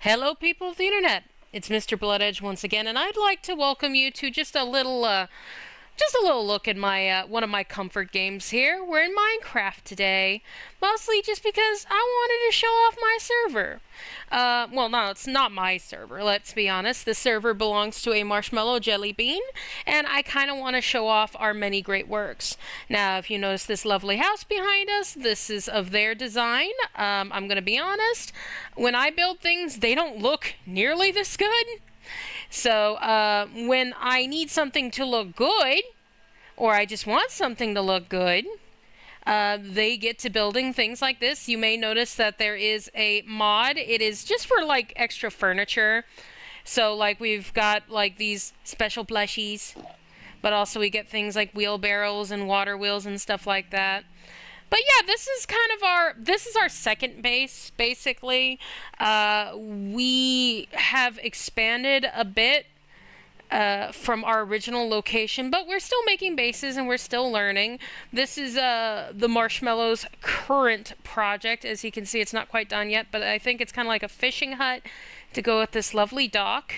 Hello, people of the internet. It's Mr. Bloodedge once again, and I'd like to welcome you to just a little look at my one of my comfort games here. We're in Minecraft today, mostly just because I wanted to show off my server. Well, no, it's not my server, let's be honest. The server belongs to a marshmallow jelly bean, and I kind of want to show off our many great works. Now, if you notice this lovely house behind us, this is of their design. I'm going to be honest, when I build things, they don't look nearly this good. So when I need something to look good, or I just want something to look good, they get to building things like this. You may notice that there is a mod. It is just for like extra furniture. So like we've got like these special plushies, but also we get things like wheelbarrows and water wheels and stuff like that. But yeah, this is our second base, basically. We have expanded a bit from our original location, but we're still making bases and we're still learning. This is the Marshmallow's current project. As you can see, it's not quite done yet, but I think it's kind of like a fishing hut to go with this lovely dock.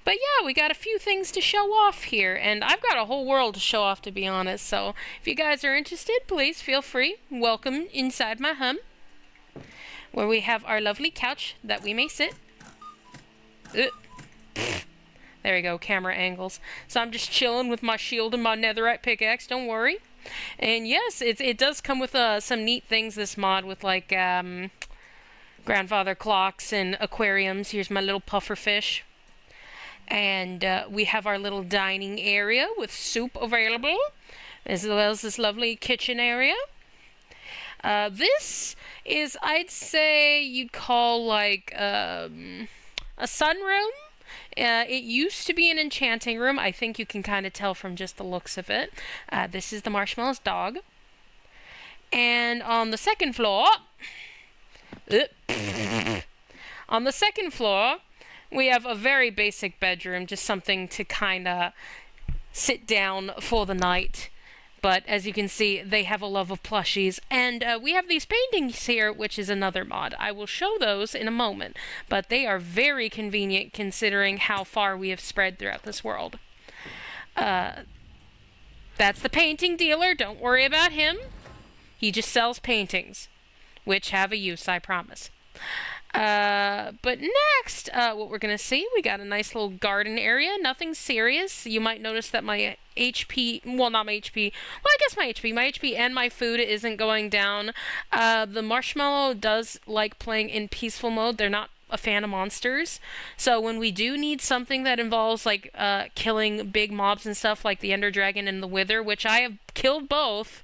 But yeah, we got a few things to show off here, and I've got a whole world to show off, to be honest. So if you guys are interested, please feel free. Welcome inside my home, where we have our lovely couch that we may sit. There we go, camera angles. So I'm just chilling with my shield and my netherite pickaxe, don't worry. And yes, it does come with some neat things, this mod, with like grandfather clocks and aquariums. Here's my little puffer fish. And we have our little dining area with soup available, as well as this lovely kitchen area. This is, I'd say, you'd call like a sunroom. It used to be an enchanting room. I think you can kind of tell from just the looks of it. This is the Marshmallow's dog. And on the second floor, we have a very basic bedroom, just something to kind of sit down for the night. But as you can see, they have a love of plushies. And we have these paintings here, which is another mod. I will show those in a moment. But they are very convenient considering how far we have spread throughout this world. That's the painting dealer. Don't worry about him. He just sells paintings, which have a use, I promise. But next, what we're going to see, we got a nice little garden area, nothing serious. You might notice that my HP, well, not my HP, well, I guess my HP and my food isn't going down. The Marshmallow does like playing in peaceful mode. They're not a fan of monsters. So when we do need something that involves like killing big mobs and stuff like the Ender Dragon and the Wither, which I have killed both,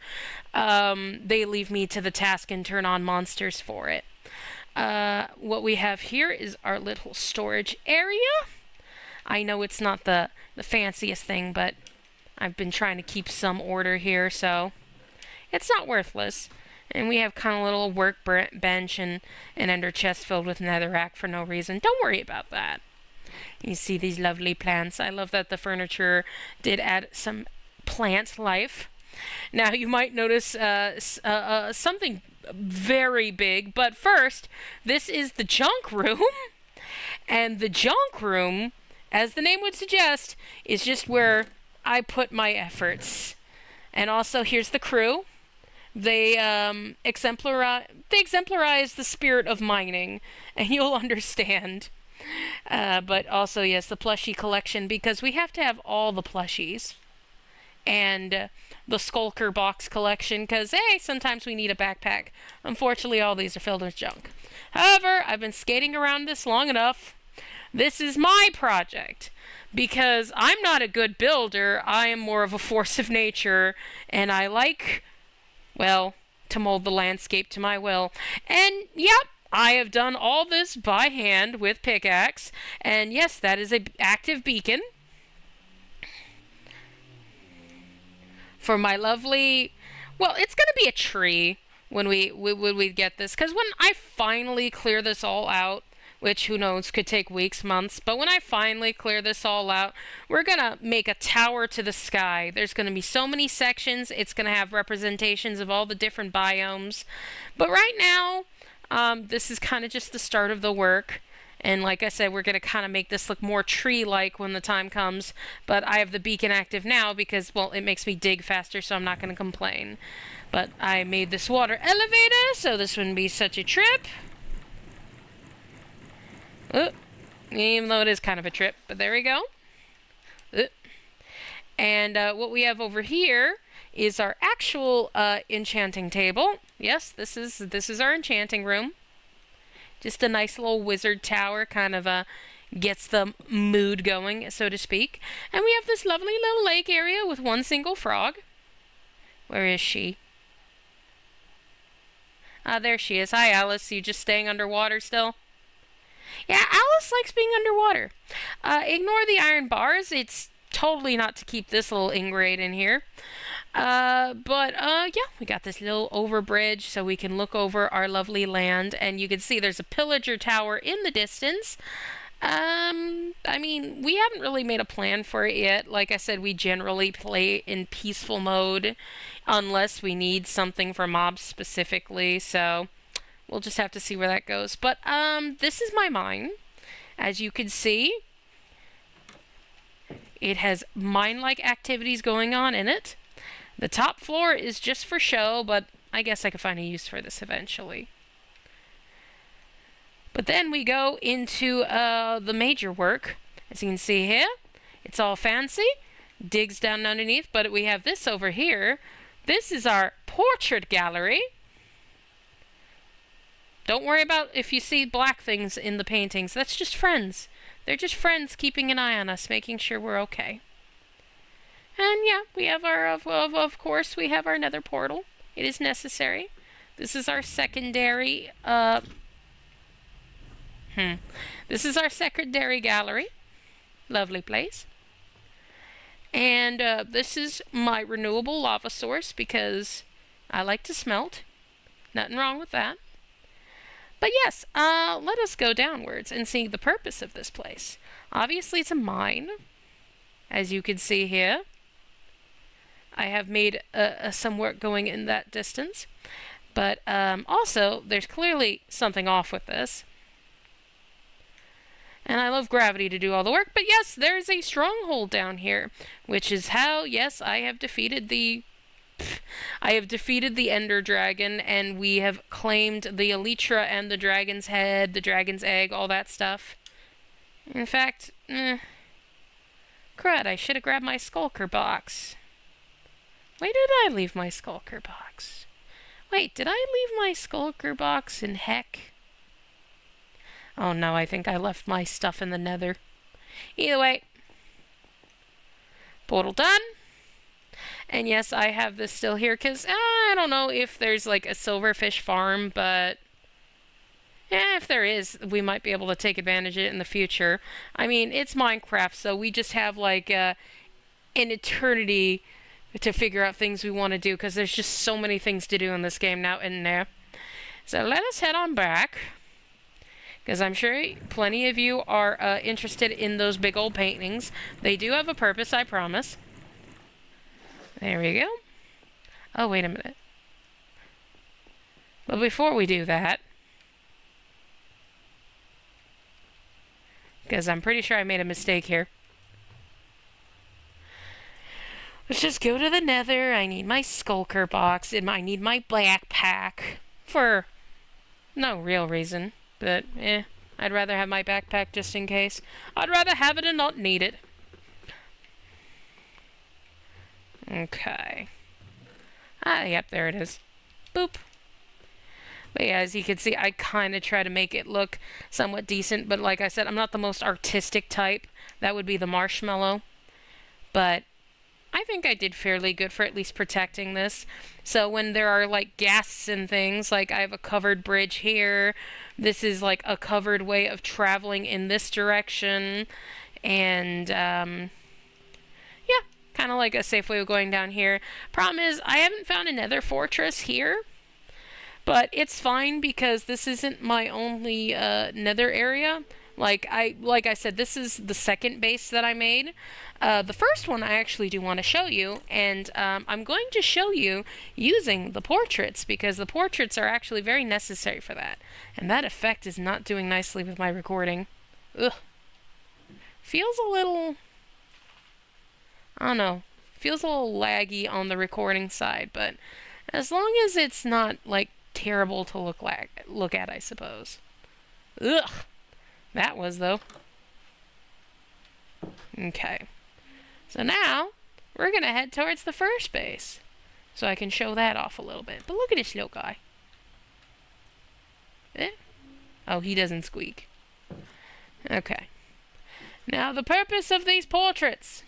they leave me to the task and turn on monsters for it. What we have here is our little storage area. I know it's not the fanciest thing, but I've been trying to keep some order here, so it's not worthless. And we have kind of a little workbench and an ender chest filled with netherrack for no reason. Don't worry about that. You see these lovely plants. I love that the furniture did add some plant life. Now you might notice something very big, but first, this is the junk room. And the junk room, as the name would suggest, is just where I put my efforts. And also, here's the crew. They exemplarize the spirit of mining, and you'll understand. But also, yes, the plushie collection, because we have to have all the plushies. And the Skulker box collection, because, hey, sometimes we need a backpack. Unfortunately, all these are filled with junk. However, I've been skating around this long enough. This is my project. Because I'm not a good builder, I am more of a force of nature, and I like, well, to mold the landscape to my will. And, yep, I have done all this by hand with pickaxe. And, yes, that is an active beacon. For my lovely, well, it's going to be a tree when we get this. Because when I finally clear this all out, which who knows, could take weeks, months. But when I finally clear this all out, we're gonna make a tower to the sky. There's gonna be so many sections. It's gonna have representations of all the different biomes. But right now, this is kind of just the start of the work. And like I said, we're going to kind of make this look more tree-like when the time comes. But I have the beacon active now because, well, it makes me dig faster, so I'm not going to complain. But I made this water elevator, so this wouldn't be such a trip. Even though it is kind of a trip, but there we go. And what we have over here is our actual enchanting table. Yes, this is our enchanting room. Just a nice little wizard tower, kind of gets the mood going, so to speak. And we have this lovely little lake area with one single frog. Where is she? There she is. Hi, Alice. You just staying underwater still? Yeah, Alice likes being underwater. Ignore the iron bars. It's totally not to keep this little ingrate in here. Yeah, we got this little overbridge so we can look over our lovely land, and you can see there's a pillager tower in the distance. I mean, we haven't really made a plan for it yet. Like I said, we generally play in peaceful mode unless we need something for mobs specifically, so we'll just have to see where that goes. But, this is my mine. As you can see, it has mine-like activities going on in it. The top floor is just for show, but I guess I could find a use for this eventually. But then we go into the major work. As you can see here, it's all fancy. Digs down underneath, but we have this over here. This is our portrait gallery. Don't worry about if you see black things in the paintings. That's just friends. They're just friends keeping an eye on us, making sure we're okay. And yeah, we have our, of course, we have our nether portal. It is necessary. This is our secondary, This is our secondary gallery. Lovely place. And this is my renewable lava source because I like to smelt. Nothing wrong with that. But yes, let us go downwards and see the purpose of this place. Obviously, it's a mine, as you can see here. I have made some work going in that distance. But also, there's clearly something off with this. And I love gravity to do all the work. But yes, there's a stronghold down here, which is how, yes, I have defeated the Ender Dragon, and we have claimed the Elytra and the Dragon's Head, the Dragon's Egg, all that stuff. In fact, crud, I should have grabbed my Skulker box. Where did I leave my Skulker box? Wait, did I leave my Skulker box in heck? Oh no, I think I left my stuff in the nether. Either way, portal done. And yes, I have this still here because I don't know if there's like a silverfish farm, but yeah, if there is, we might be able to take advantage of it in the future. I mean, it's Minecraft, so we just have like an eternity to figure out things we want to do because there's just so many things to do in this game now and there. So let us head on back because I'm sure plenty of you are interested in those big old paintings. They do have a purpose, I promise. There we go. Oh, wait a minute. But before we do that, because I'm pretty sure I made a mistake here. Let's just go to the nether. I need my Skulker box, and I need my backpack for no real reason. But, I'd rather have my backpack just in case. I'd rather have it and not need it. Okay. Yep, there it is. Boop. But yeah, as you can see, I kind of try to make it look somewhat decent. But like I said, I'm not the most artistic type. That would be the marshmallow. But I think I did fairly good for at least protecting this. So when there are like ghasts and things, like I have a covered bridge here. This is like a covered way of traveling in this direction. And, yeah, kind of like a safe way of going down here. Problem is, I haven't found a nether fortress here. But it's fine because this isn't my only nether area. Like I said, this is the second base that I made. The first one I actually do want to show you, and I'm going to show you using the portraits because the portraits are actually very necessary for that. And that effect is not doing nicely with my recording. Ugh. Feels a little, I don't know, feels a little laggy on the recording side, but as long as it's not like terrible to look at, I suppose. Ugh. That was, though. Okay. So now, we're going to head towards the first base. So I can show that off a little bit. But look at this little guy. Eh? Oh, he doesn't squeak. Okay. Now, the purpose of these portraits.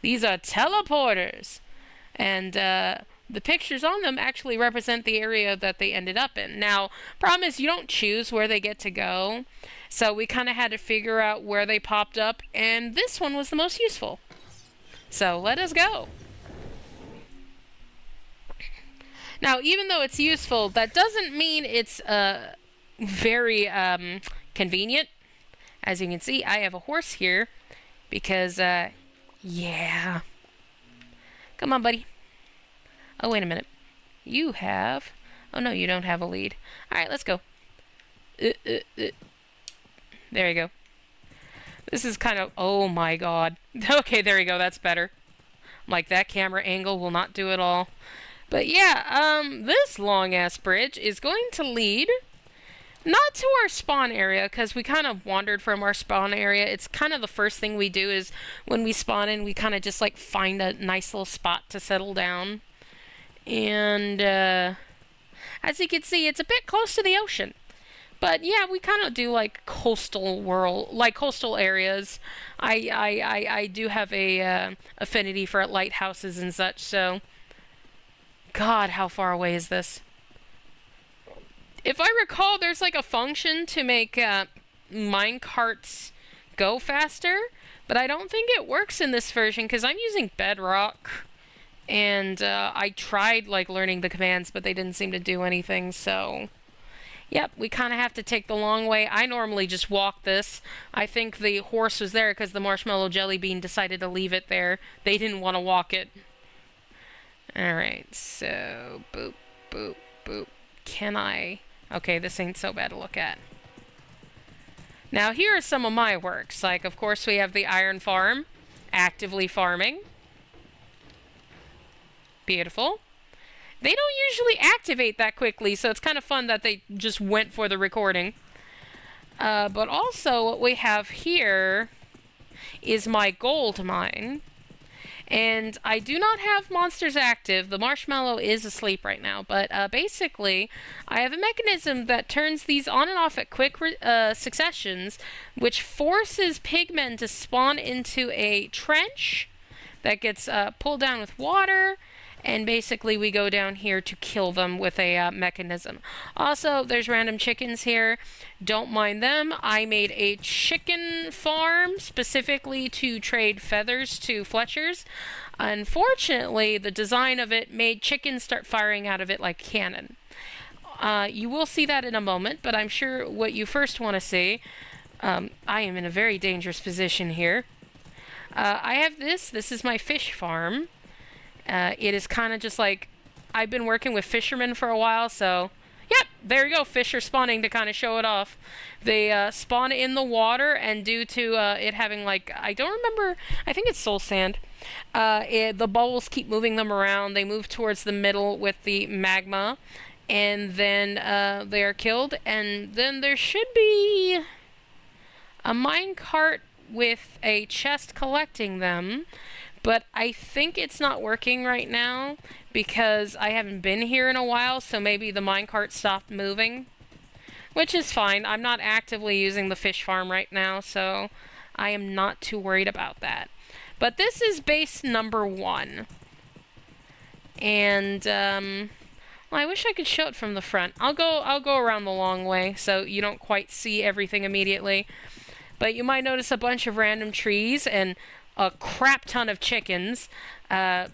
These are teleporters. And, the pictures on them actually represent the area that they ended up in. Now, problem is you don't choose where they get to go. So we kind of had to figure out where they popped up, and this one was the most useful. So let us go. Now, even though it's useful, that doesn't mean it's very convenient. As you can see, I have a horse here because, yeah. Come on, buddy. Oh, wait a minute. You have... Oh, no, you don't have a lead. Alright, let's go. There you go. This is kind of... Oh, my God. Okay, there you go. That's better. Like, that camera angle will not do it all. But, yeah, this long-ass bridge is going to lead... Not to our spawn area, because we kind of wandered from our spawn area. It's kind of the first thing we do is when we spawn in, we kind of just, like, find a nice little spot to settle down. And, as you can see, it's a bit close to the ocean. But, yeah, we kind of do, like, coastal areas. I do have a, affinity for lighthouses and such, so... God, how far away is this? If I recall, there's like a function to make minecarts go faster, but I don't think it works in this version because I'm using Bedrock, and I tried like learning the commands, but they didn't seem to do anything. So, yep, we kind of have to take the long way. I normally just walk this. I think the horse was there because the marshmallow jelly bean decided to leave it there. They didn't want to walk it. All right, so boop, boop, boop. Can I? Okay, this ain't so bad to look at. Now, here are some of my works. Like, of course, we have the iron farm, actively farming. Beautiful. They don't usually activate that quickly, so it's kind of fun that they just went for the recording. But also, what we have here is my gold mine. And I do not have monsters active. The marshmallow is asleep right now. But basically, I have a mechanism that turns these on and off at quick successions, which forces pigmen to spawn into a trench that gets pulled down with water. And basically, we go down here to kill them with a mechanism. Also, there's random chickens here. Don't mind them. I made a chicken farm specifically to trade feathers to Fletchers. Unfortunately, the design of it made chickens start firing out of it like cannon. You will see that in a moment, but I'm sure what you first want to see... I am in a very dangerous position here. I have this. This is my fish farm. It is kind of just like, I've been working with fishermen for a while, so, yep, there you go, fish are spawning to kind of show it off. They spawn in the water, and due to it having, like, I don't remember, I think it's soul sand, the bubbles keep moving them around. They move towards the middle with the magma, and then they are killed, and then there should be a minecart with a chest collecting them. But I think it's not working right now because I haven't been here in a while, so maybe the minecart stopped moving. Which is fine. I'm not actively using the fish farm right now, so I am not too worried about that. But this is base number 1. And, well, I wish I could show it from the front. I'll go around the long way so you don't quite see everything immediately. But you might notice a bunch of random trees, and a crap ton of chickens.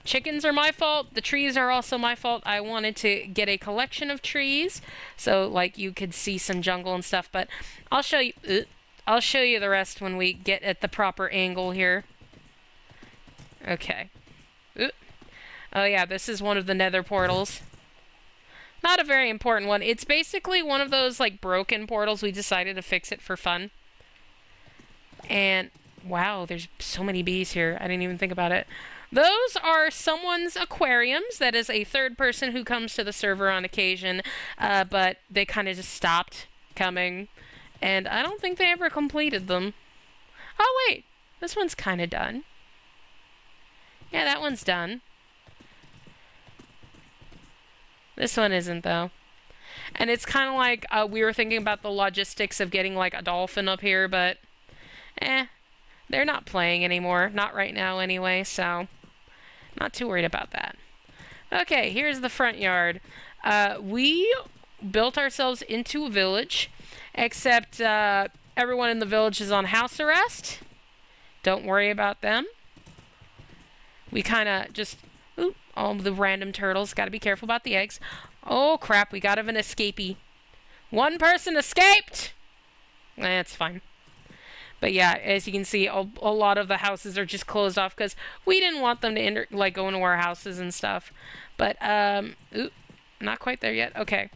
Chickens are my fault. The trees are also my fault. I wanted to get a collection of trees so like you could see some jungle and stuff, but I'll show you I'll show you the rest when we get at the proper angle here. Okay. Oh yeah, this is one of the nether portals. Not a very important one. It's basically one of those like broken portals. We decided to fix it for fun. And wow, there's so many bees here. I didn't even think about it. Those are someone's aquariums. That is a third person who comes to the server on occasion, but they kind of just stopped coming. And I don't think they ever completed them. Oh wait, this one's kind of done. Yeah, that one's done. This one isn't, though. And it's kind of like we were thinking about the logistics of getting like a dolphin up here, but they're not playing anymore. Not right now anyway, so not too worried about that. Okay, here's the front yard. We built ourselves into a village, except everyone in the village is on house arrest. Don't worry about them. We kind of just... Oop, all the random turtles. Got to be careful about the eggs. Oh, crap. We got an escapee. One person escaped! That's fine. But yeah, as you can see, a lot of the houses are just closed off because we didn't want them to go into our houses and stuff. But, oop, not quite there yet. Okay.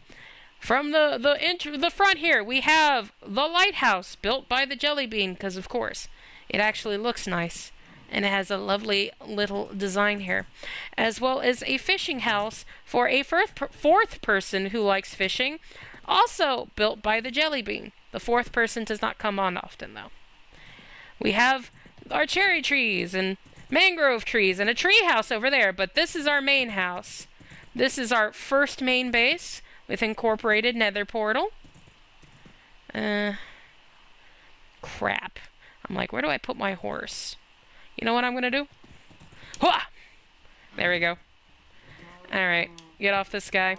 From the front here, we have the lighthouse built by the jelly bean because, of course, it actually looks nice. And it has a lovely little design here, as well as a fishing house for a fourth person who likes fishing, also built by the jelly bean. The fourth person does not come on often, though. We have our cherry trees and mangrove trees and a tree house over there, but this is our main house. This is our first main base with incorporated nether portal. Crap. I'm like, where do I put my horse? You know what I'm going to do? Hwah! There we go. Alright, get off this guy.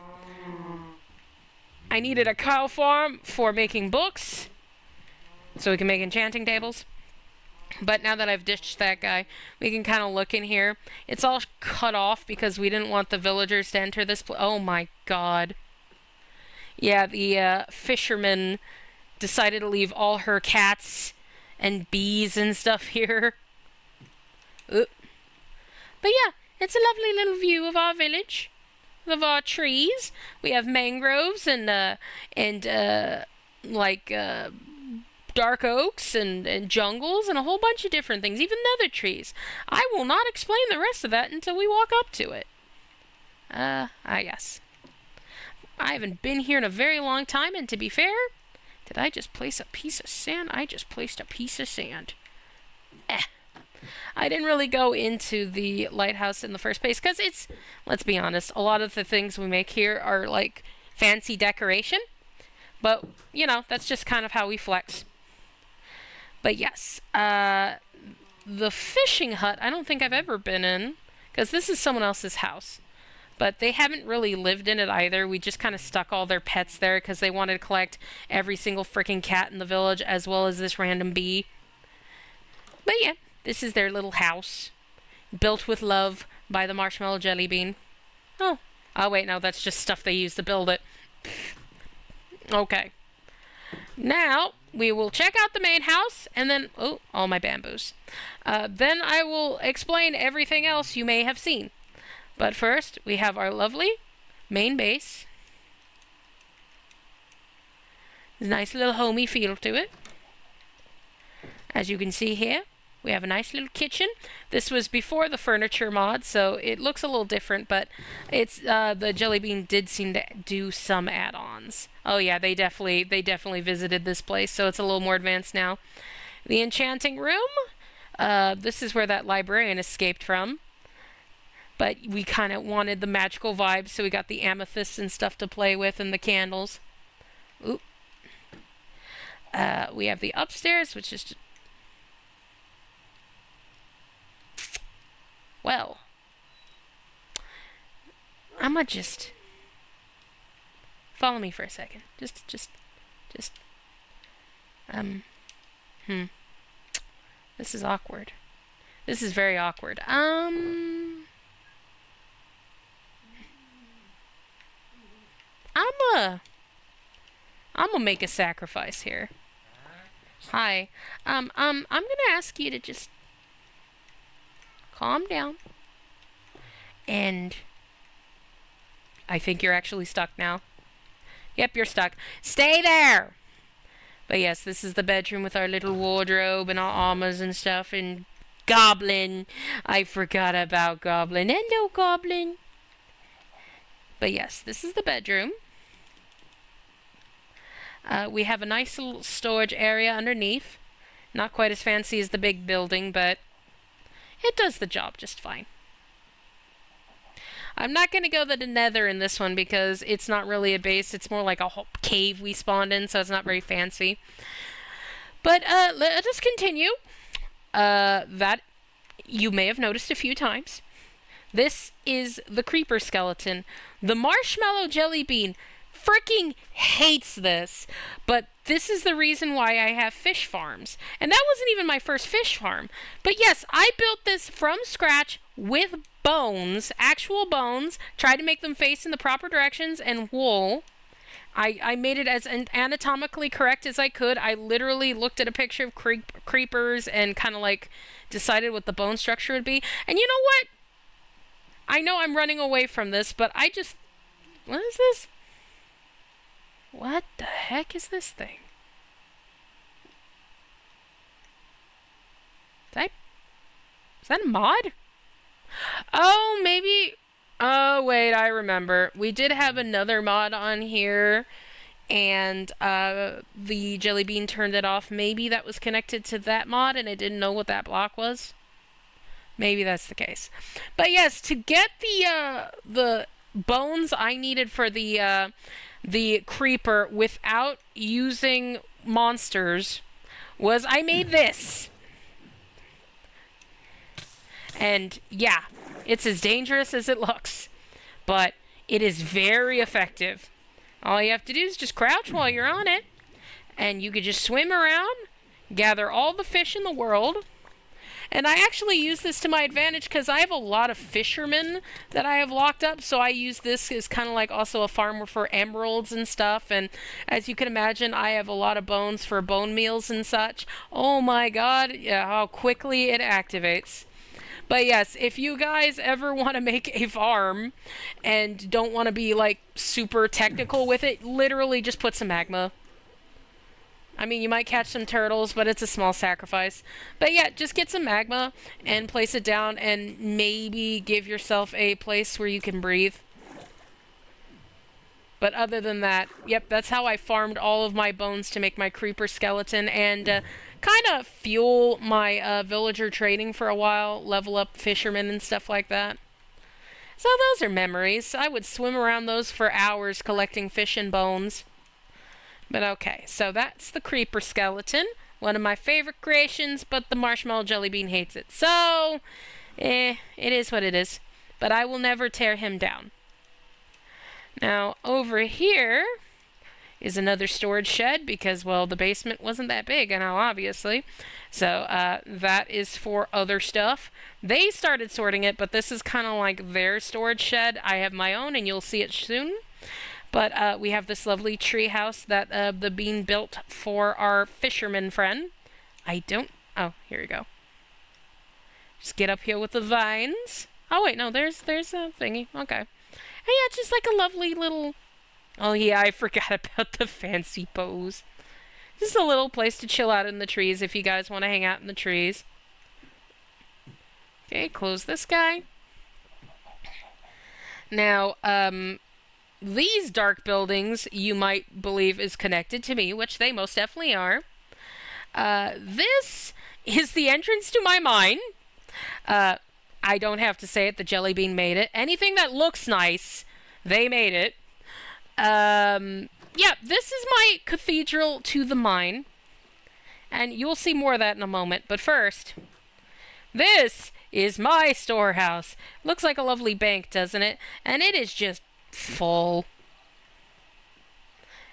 I needed a cow farm for making books, so we can make enchanting tables. But now that I've ditched that guy, we can kind of look in here. It's all cut off because we didn't want the villagers to enter this place. Oh my god. Yeah, the fisherman decided to leave all her cats and bees and stuff here. But yeah, it's a lovely little view of our village, of our trees. We have mangroves and dark oaks and jungles and a whole bunch of different things, even nether trees. I will not explain the rest of that until we walk up to it. Yes. I haven't been here in a very long time, and to be fair, did I just place a piece of sand? I just placed a piece of sand. I didn't really go into the lighthouse in the first place because it's, let's be honest, a lot of the things we make here are like fancy decoration. But, you know, that's just kind of how we flex. But yes, the fishing hut, I don't think I've ever been in because this is someone else's house. But they haven't really lived in it either. We just kind of stuck all their pets there because they wanted to collect every single freaking cat in the village as well as this random bee. But yeah. This is their little house, built with love by the marshmallow jelly bean. Oh wait, no, that's just stuff they use to build it. Okay. Now, we will check out the main house, and then, all my bamboos. Then I will explain everything else you may have seen. But first, we have our lovely main base. Nice little homey feel to it. As you can see here. We have a nice little kitchen. This was before the furniture mod, so it looks a little different, but it's the jelly bean did seem to do some add-ons. Oh yeah, they definitely visited this place, so it's a little more advanced now. The enchanting room. This is where that librarian escaped from. But we kind of wanted the magical vibes, so we got the amethysts and stuff to play with and the candles. Oop. We have the upstairs, which is... Well, I'ma just follow me for a second. Just. This is awkward. This is very awkward. I'm a I'm gonna make a sacrifice here. Hi. I'm gonna ask you to just calm down. And I think you're actually stuck now. Yep, you're stuck. Stay there! But yes, this is the bedroom with our little wardrobe and our armors and stuff. And Goblin. I forgot about Goblin. Hello, Goblin. But yes, this is the bedroom. We have a nice little storage area underneath. Not quite as fancy as the big building, but it does the job just fine. I'm not going to go to the nether in this one because it's not really a base. It's more like a whole cave we spawned in, so it's not very fancy. But let us continue. That you may have noticed a few times. This is the creeper skeleton. The marshmallow jelly bean freaking hates this, but this is the reason why I have fish farms. And that wasn't even my first fish farm. But yes, I built this from scratch with bones, actual bones, tried to make them face in the proper directions, and wool. I made it as anatomically correct as I could. I literally looked at a picture of creepers and kind of like decided what the bone structure would be. And you know what? I know I'm running away from this, but I just... What is this? What the heck is this thing? Is that a mod? Oh, maybe... Oh, wait, I remember. We did have another mod on here, and the jelly bean turned it off. Maybe that was connected to that mod, and I didn't know what that block was. Maybe that's the case. But yes, to get the bones I needed for the creeper without using monsters was I made this. And yeah, it's as dangerous as it looks, but it is very effective. All you have to do is just crouch while you're on it, and you could just swim around, gather all the fish in the world. And I actually use this to my advantage because I have a lot of fishermen that I have locked up, so I use this as kind of like also a farmer for emeralds and stuff. And as you can imagine, I have a lot of bones for bone meals and such. Oh my god, yeah, how quickly it activates. But yes, if you guys ever want to make a farm and don't want to be like super technical with it, literally just put some magma. I mean, you might catch some turtles, but it's a small sacrifice. But yeah, just get some magma and place it down and maybe give yourself a place where you can breathe. But other than that, yep, that's how I farmed all of my bones to make my creeper skeleton and kind of fuel my villager trading for a while, level up fishermen and stuff like that. So those are memories. I would swim around those for hours collecting fish and bones. But okay, so that's the creeper skeleton. One of my favorite creations, but the marshmallow jelly bean hates it. So, it is what it is. But I will never tear him down. Now, over here is another storage shed because, well, the basement wasn't that big, I know, obviously. So, that is for other stuff. They started sorting it, but this is kind of like their storage shed. I have my own, and you'll see it soon. But we have this lovely tree house that the bean built for our fisherman friend. Oh, here we go. Just get up here with the vines. Oh, wait, no, there's a thingy. Okay. And yeah, just like a lovely little... Oh, yeah, I forgot about the fancy pose. Just a little place to chill out in the trees if you guys want to hang out in the trees. Okay, close this guy. Now, these dark buildings you might believe is connected to me, which they most definitely are. This is the entrance to my mine. I don't have to say it, the jelly bean made it. Anything that looks nice, they made it. Yeah, this is my cathedral to the mine. And you'll see more of that in a moment. But first, this is my storehouse. Looks like a lovely bank, doesn't it? And it is just full.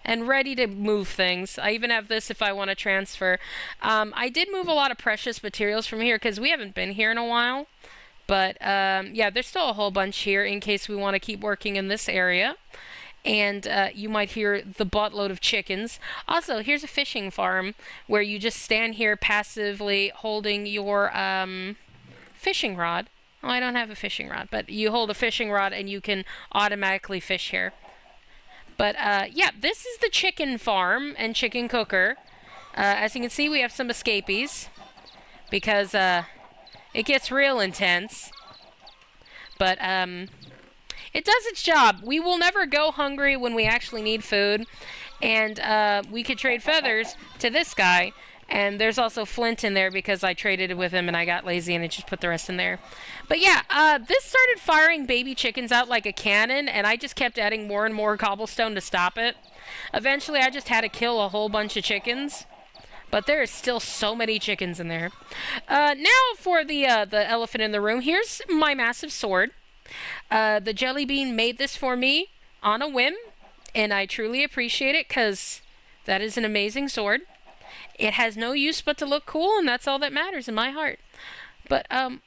and ready to move things. I even have this if I want to transfer. I did move a lot of precious materials from here because we haven't been here in a while. But yeah, there's still a whole bunch here in case we want to keep working in this area. And you might hear the buttload of chickens. Also, here's a fishing farm where you just stand here passively holding your fishing rod. Oh, I don't have a fishing rod, but you hold a fishing rod and you can automatically fish here. But yeah, this is the chicken farm and chicken cooker. As you can see, we have some escapees because it gets real intense. But it does its job. We will never go hungry when we actually need food. And we could trade feathers to this guy. And there's also flint in there because I traded it with him and I got lazy and I just put the rest in there. But yeah, this started firing baby chickens out like a cannon, and I just kept adding more and more cobblestone to stop it. Eventually, I just had to kill a whole bunch of chickens. But there is still so many chickens in there. Now for the elephant in the room. Here's my massive sword. The jelly bean made this for me on a whim, and I truly appreciate it because that is an amazing sword. It has no use but to look cool, and that's all that matters in my heart. But I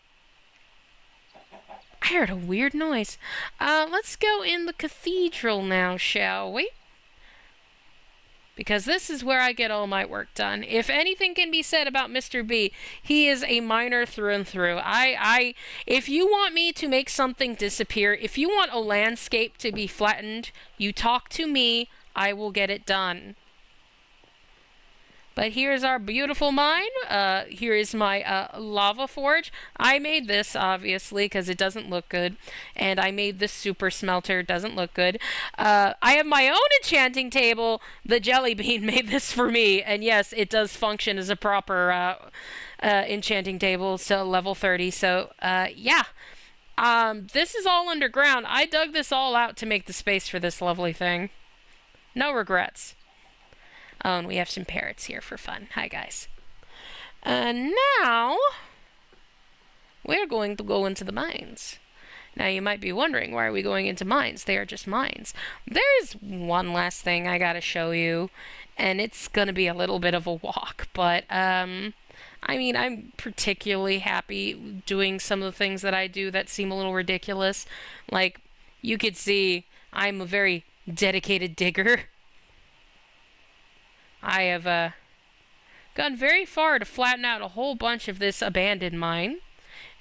heard a weird noise. Let's go in the cathedral now, shall we? Because this is where I get all my work done. If anything can be said about Mr. B, he is a miner through and through. If you want me to make something disappear, if you want a landscape to be flattened, you talk to me, I will get it done. But here's our beautiful mine. Here is my lava forge. I made this, obviously, because it doesn't look good. And I made this super smelter. Doesn't look good. I have my own enchanting table. The jelly bean made this for me. And yes, it does function as a proper enchanting table. So level 30. So, yeah. This is all underground. I dug this all out to make the space for this lovely thing. No regrets. Oh, and we have some parrots here for fun. Hi, guys. Now, we're going to go into the mines. Now, you might be wondering, why are we going into mines? They are just mines. There's one last thing I gotta show you, and it's gonna be a little bit of a walk, but, I mean, I'm particularly happy doing some of the things that I do that seem a little ridiculous. Like, you could see I'm a very dedicated digger. I have gone very far to flatten out a whole bunch of this abandoned mine.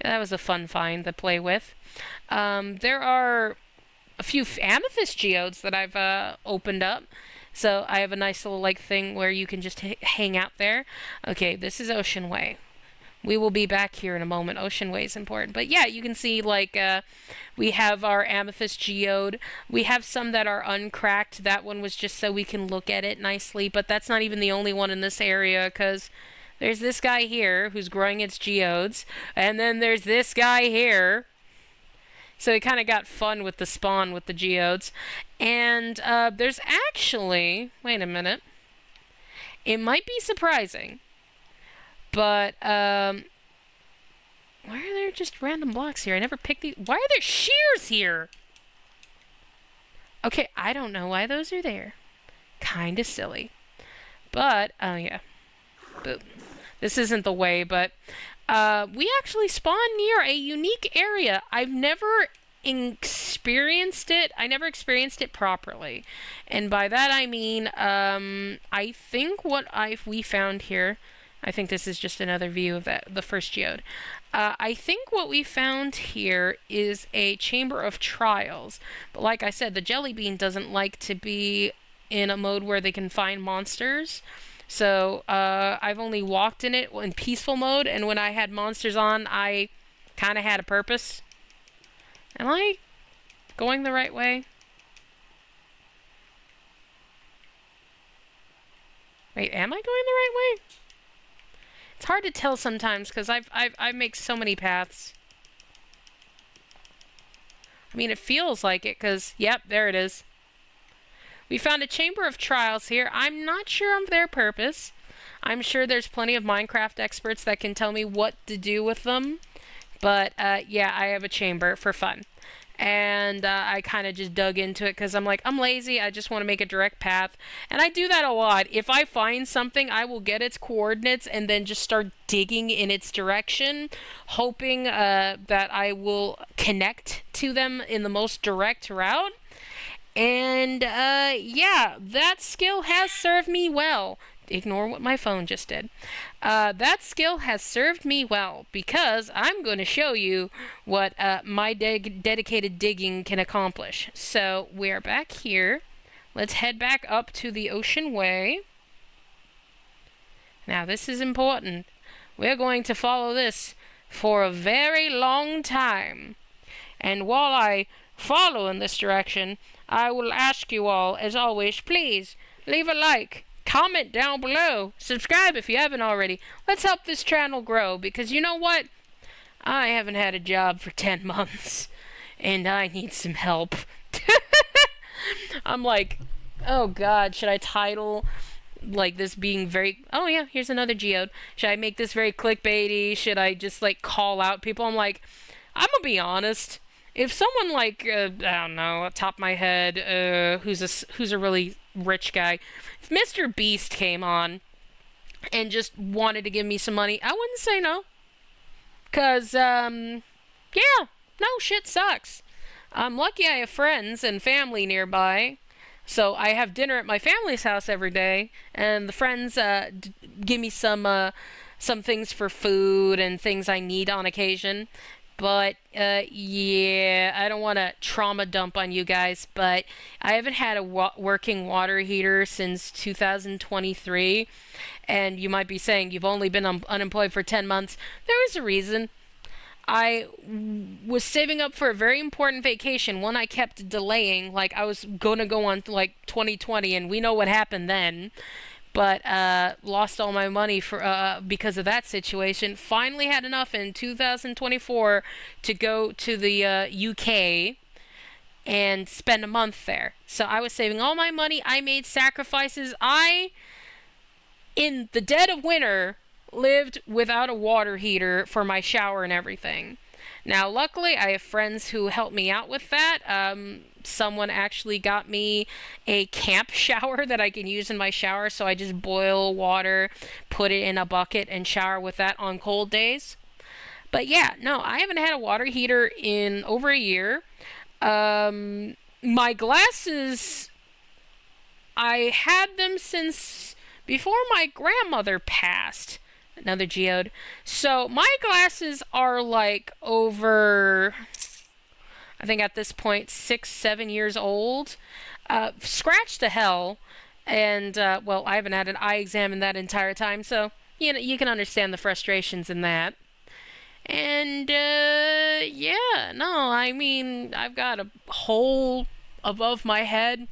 That was a fun find to play with. There are a few amethyst geodes that I've opened up. So I have a nice little thing where you can just hang out there. Okay, this is Ocean Way. We will be back here in a moment. Ocean Way is important. But yeah, you can see we have our amethyst geode. We have some that are uncracked. That one was just so we can look at it nicely. But that's not even the only one in this area, because there's this guy here who's growing its geodes. And then there's this guy here. So it kind of got fun with the spawn with the geodes. And there's actually... Wait a minute. It might be surprising. But, why are there just random blocks here? I never picked these. Why are there shears here? Okay, I don't know why those are there. Kinda silly. But, oh yeah. Boom. This isn't the way, but, we actually spawned near a unique area. I've never experienced it. I never experienced it properly. And by that I mean, I think what we found here... I think this is just another view of the first geode. I think what we found here is a chamber of trials. But like I said, the jelly bean doesn't like to be in a mode where they can find monsters. So I've only walked in it in peaceful mode, and when I had monsters on, I kind of had a purpose. Am I going the right way? Wait, am I going the right way? It's hard to tell sometimes because I make so many paths. I mean, it feels like it because, yep, there it is. We found a chamber of trials here. I'm not sure of their purpose. I'm sure there's plenty of Minecraft experts that can tell me what to do with them. But, yeah, I have a chamber for fun. and I kind of just dug into it because I'm like, I'm lazy. I just want to make a direct path. And I do that a lot. If I find something, I will get its coordinates and then just start digging in its direction, hoping that I will connect to them in the most direct route. And yeah, that skill has served me well. Ignore what my phone just did. That skill has served me well because I'm going to show you what my dedicated digging can accomplish. So we're back here. Let's head back up to the Ocean Way. Now this is important. We're going to follow this for a very long time. And while I follow in this direction, I will ask you all, as always, please leave a like, comment down below, subscribe if you haven't already. Let's help this channel grow, because you know what? I haven't had a job for 10 months, and I need some help. I'm like, oh god, should I title like this being very... Oh yeah, here's another geode. Should I make this very clickbaity? Should I just like call out people? I'm like, I'm gonna be honest. If someone like, I don't know, top of my head, who's a really rich guy, if Mr. Beast came on and just wanted to give me some money, I wouldn't say no. Cause, yeah, no, shit sucks. I'm lucky I have friends and family nearby. So I have dinner at my family's house every day, and the friends give me some things for food and things I need on occasion. But, yeah, I don't want to trauma dump on you guys, but I haven't had a working water heater since 2023, and you might be saying you've only been unemployed for 10 months. There is a reason. I was saving up for a very important vacation, one I kept delaying, like I was going to go on like 2020, and we know what happened then. But lost all my money for because of that situation. Finally had enough in 2024 to go to the UK and spend a month there. So I was saving all my money. I made sacrifices. In the dead of winter, lived without a water heater for my shower and everything. Now, luckily, I have friends who helped me out with that. Someone actually got me a camp shower that I can use in my shower, so I just boil water, put it in a bucket, and shower with that on cold days. But yeah, no, I haven't had a water heater in over a year. My glasses, I had them since before my grandmother passed. Another geode. So my glasses are like over, I think at this point, 6-7 years old. Scratched to hell. And, well, I haven't had an eye exam in that entire time, so, you know, you can understand the frustrations in that. And, yeah, no, I mean, I've got a hole above my head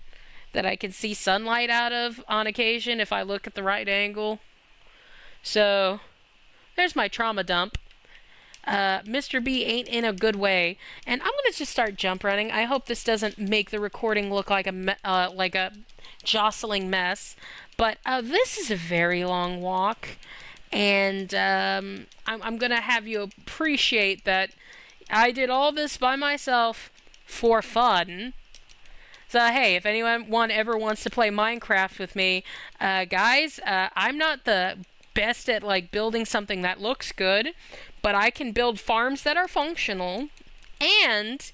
that I can see sunlight out of on occasion if I look at the right angle. So, there's my trauma dump. Mr. B ain't in a good way, and I'm gonna just start jump running. I hope this doesn't make the recording look like a jostling mess. But this is a very long walk, and I'm gonna have you appreciate that I did all this by myself for fun. So hey, if anyone ever wants to play Minecraft with me, guys, I'm not the best at like building something that looks good, but I can build farms that are functional, and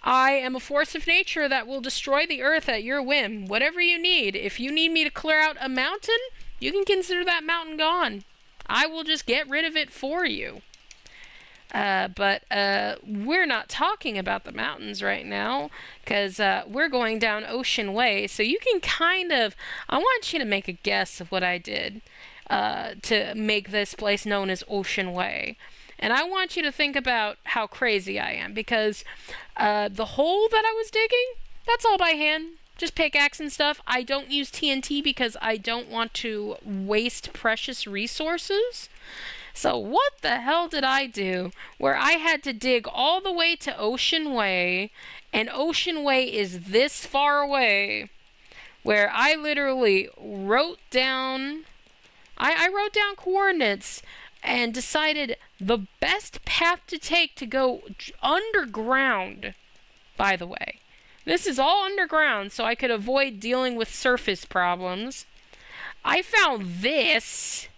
I am a force of nature that will destroy the earth at your whim. Whatever you need. If you need me to clear out a mountain, you can consider that mountain gone. I will just get rid of it for you. But we're not talking about the mountains right now, because we're going down Ocean Way, so you can kind of, I want you to make a guess of what I did to make this place known as Ocean Way. And I want you to think about how crazy I am, because the hole that I was digging, that's all by hand. Just pickaxe and stuff. I don't use TNT because I don't want to waste precious resources. So what the hell did I do where I had to dig all the way to Ocean Way, and Ocean Way is this far away, where I literally wrote down... I wrote down coordinates and decided the best path to take to go underground by the way. This is all underground, so I could avoid dealing with surface problems. I found this,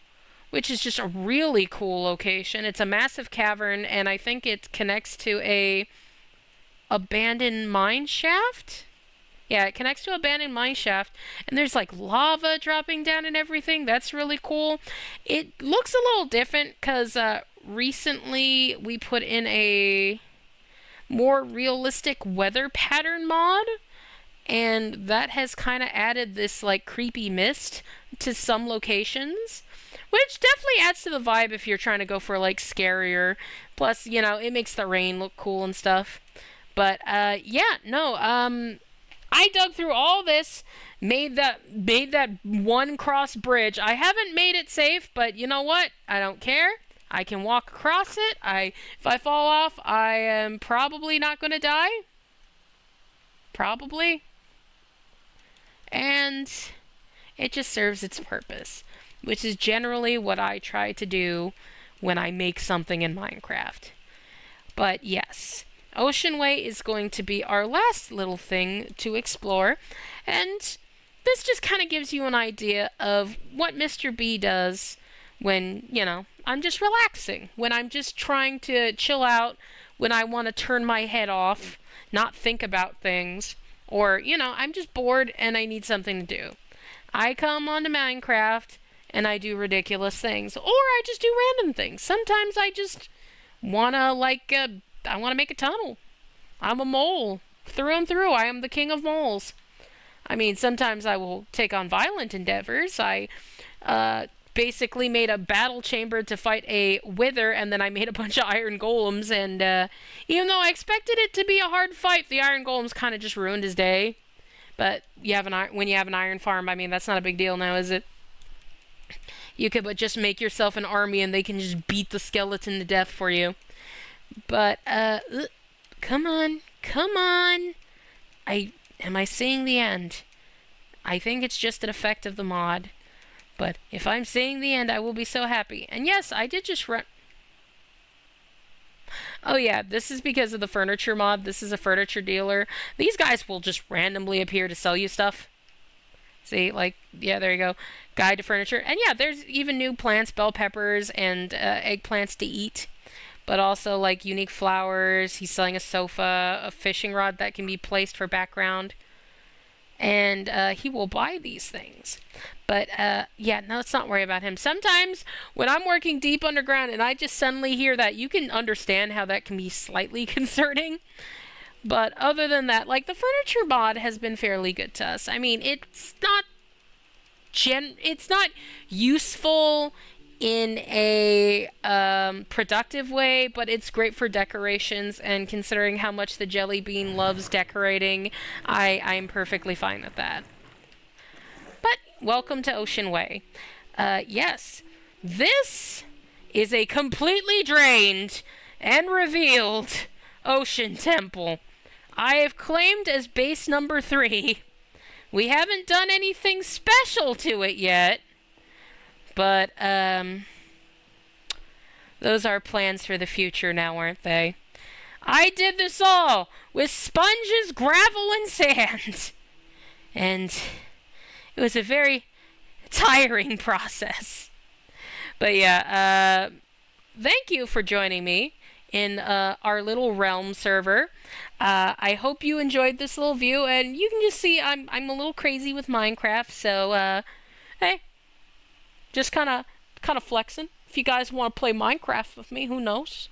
which is just a really cool location. It's a massive cavern, and I think it connects to a abandoned mine shaft. Yeah, it connects to an abandoned mine shaft, and there's like lava dropping down and everything. That's really cool. It looks a little different because recently we put in a more realistic weather pattern mod, and that has kind of added this like creepy mist to some locations, which definitely adds to the vibe if you're trying to go for like scarier. Plus, you know, it makes the rain look cool and stuff. But yeah, no, I dug through all this, made that one cross bridge. I haven't made it safe, but you know what? I don't care. I can walk across it. If I fall off, I am probably not going to die. Probably. And it just serves its purpose, which is generally what I try to do when I make something in Minecraft. But yes, Ocean Way is going to be our last little thing to explore, and this just kind of gives you an idea of what Mr. B does when, you know, I'm just relaxing, when I'm just trying to chill out, when I want to turn my head off, not think about things, or, you know, I'm just bored and I need something to do. I come onto Minecraft and I do ridiculous things, or I just do random things. Sometimes I just want to, like, I want to make a tunnel. I'm a mole, through and through. I am the king of moles. I mean, sometimes I will take on violent endeavors. I basically made a battle chamber to fight a wither, and then I made a bunch of iron golems, and even though I expected it to be a hard fight, the iron golems kind of just ruined his day. But when you have an iron farm, I mean, that's not a big deal now, is it? You could just make yourself an army, and they can just beat the skeleton to death for you. But, come on. Am I seeing the end? I think it's just an effect of the mod. But if I'm seeing the end, I will be so happy. And yes, I did just run... Oh yeah, this is because of the furniture mod. This is a furniture dealer. These guys will just randomly appear to sell you stuff. See, like, yeah, there you go. Guide to furniture. And yeah, there's even new plants, bell peppers, and eggplants to eat. But also, like, unique flowers. He's selling a sofa, a fishing rod that can be placed for background. And he will buy these things. But, yeah, no, let's not worry about him. Sometimes, when I'm working deep underground and I just suddenly hear that, you can understand how that can be slightly concerning. But other than that, like, the furniture mod has been fairly good to us. I mean, it's not useful in a productive way, but it's great for decorations, and considering how much the jelly bean loves decorating, I'm perfectly fine with that. But welcome to Ocean Way. Yes, this is a completely drained and revealed ocean temple. I have claimed as base number 3. We haven't done anything special to it yet, but those are plans for the future now, aren't they? I did this all with sponges, gravel, and sand. And it was a very tiring process. But yeah, thank you for joining me in our little realm server. I hope you enjoyed this little view, and you can just see I'm a little crazy with Minecraft, so hey, just kind of flexing. If you guys want to play Minecraft with me, who knows?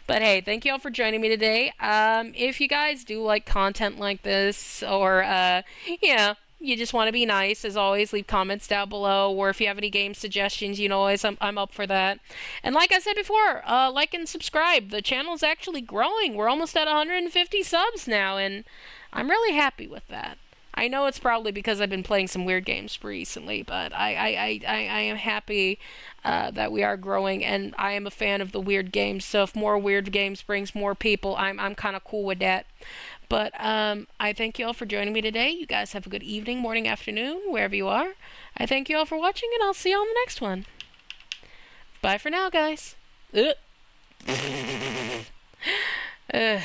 But hey, thank you all for joining me today. If you guys do like content like this, or you just want to be nice, as always, leave comments down below. Or if you have any game suggestions, you know, always I'm up for that. And like I said before, like and subscribe. The channel's actually growing. We're almost at 150 subs now, and I'm really happy with that. I know it's probably because I've been playing some weird games recently, but I am happy that we are growing, and I am a fan of the weird games. So if more weird games brings more people, I'm kind of cool with that. But I thank you all for joining me today. You guys have a good evening, morning, afternoon, wherever you are. I thank you all for watching, and I'll see you on the next one. Bye for now, guys. Bye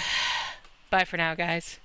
for now, guys.